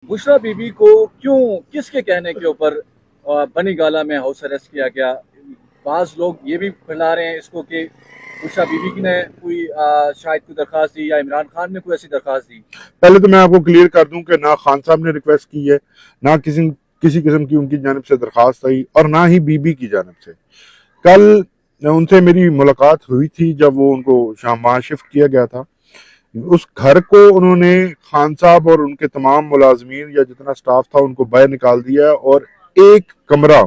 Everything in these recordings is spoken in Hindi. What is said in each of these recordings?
बुशरा बीबी को क्यों, किसके कहने के ऊपर बनी गाला में हाउस अरेस्ट किया गया? बाज लोग ये भी फैला रहे हैं इसको कि बुशरा बीबी ने कोई शायद कोई दरखास्त दी या इमरान खान ने कोई ऐसी दरखास्त दी। पहले तो मैं आपको क्लियर कर दूं कि ना खान साहब ने रिक्वेस्ट की है, ना किसी किसी किस्म की उनकी जानिब से दरखास्त आई, और ना ही बीबी की जानिब से। कल उनसे मेरी मुलाकात हुई थी जब वो उनको वहाँ शिफ्ट किया गया था। उस घर को उन्होंने खान साहब और उनके तमाम मुलाजमीन या जितना स्टाफ था उनको बाहर निकाल दिया, और एक कमरा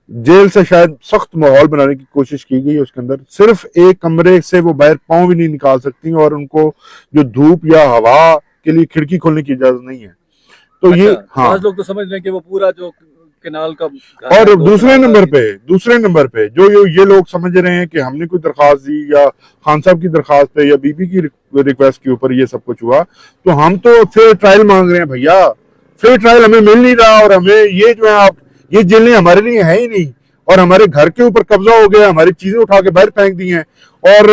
जेल से शायद सख्त माहौल बनाने की कोशिश की गई है। उसके अंदर सिर्फ एक कमरे से वो बाहर पांव भी नहीं निकाल सकती, और उनको जो धूप या हवा के लिए खिड़की खोलने की इजाजत नहीं है। तो अच्छा, ये हाँ, लोग तो समझ रहे हैं कि वो पूरा जो केनाल का और दूसरे नंबर पे जो ये लोग समझ रहे हैं कि हमने कोई दरखास्त दी या खान साहब की दरखास्त पे या बीबी की रिक्वेस्ट के ऊपर ये सब कुछ हुआ, तो हम तो फेयर ट्रायल मांग रहे हैं भैया। फेयर ट्रायल हमें मिल नहीं रहा, और हमें ये जो है आप ये जेलें हमारे लिए है ही नहीं, और हमारे घर के ऊपर कब्जा हो गया, हमारी चीजें उठा के बाहर फेंक दी हैं, और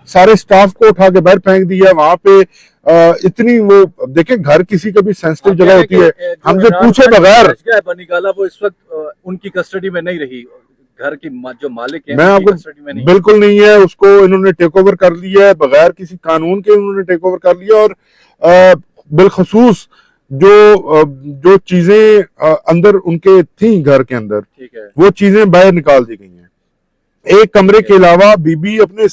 सारे स्टाफ को उठा के बाहर फेंक दिया। वहां पे इतनी वो देखें, घर किसी का भी सेंसिटिव जगह होती है, हमसे पूछे बगैर। बनी गाला वो इस वक्त उनकी कस्टडी में नहीं रही, घर की जो मालिक है मैं आपको बिल्कुल नहीं है, उसको इन्होंने टेक ओवर कर लिया है, बगैर किसी कानून के इन्होंने टेक ओवर कर लिया। और बिलखसूस जो चीजें अंदर उनके थी घर के अंदर, वो चीजें बाहर निकाल दी गई हैं। एक कमरे के अलावा बीबी अपने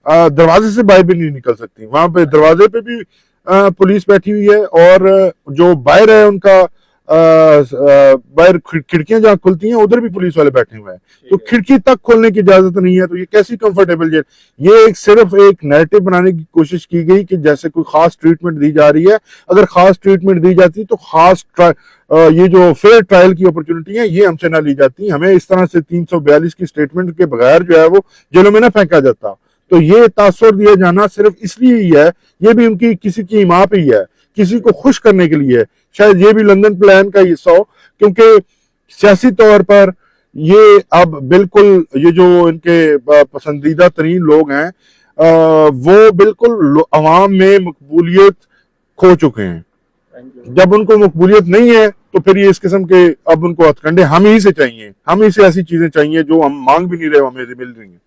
दरवाजे से बाहर भी नहीं निकल सकती। वहां पे दरवाजे पे भी पुलिस बैठी हुई है, और जो बाहर है उनका बाहर खिड़कियां जहाँ खुलती हैं उधर भी पुलिस वाले बैठे हुए हैं, तो खिड़की तक खोलने की इजाजत नहीं है। तो ये कैसी कंफर्टेबल जेल? ये सिर्फ एक नैरेटिव बनाने की कोशिश की गई कि जैसे कोई खास ट्रीटमेंट दी जा रही है। अगर खास ट्रीटमेंट दी जाती तो खास ये जो फेयर ट्रायल की अपॉर्चुनिटी है ये हमसे ना ली जाती, हमें इस तरह से 342 की स्टेटमेंट के बगैर जो है वो जेलों में ना फेंका जाता। तो ये तासुर दिया जाना सिर्फ इसलिए ही है, ये भी उनकी किसी की हिमा पे ही है, किसी को खुश करने के लिए। शायद ये भी लंदन प्लान का हिस्सा हो, क्योंकि सियासी तौर पर ये अब बिल्कुल ये जो इनके पसंदीदा तरीन लोग हैं वो बिल्कुल अवाम में मकबूलियत खो चुके हैं। जब उनको मकबूलियत नहीं है तो फिर ये इस किस्म के अब उनको हथकंडे हम ही से चाहिए, हम ही से ऐसी चीजें चाहिए जो हम मांग भी नहीं रहे, हमें मिल रही हैं।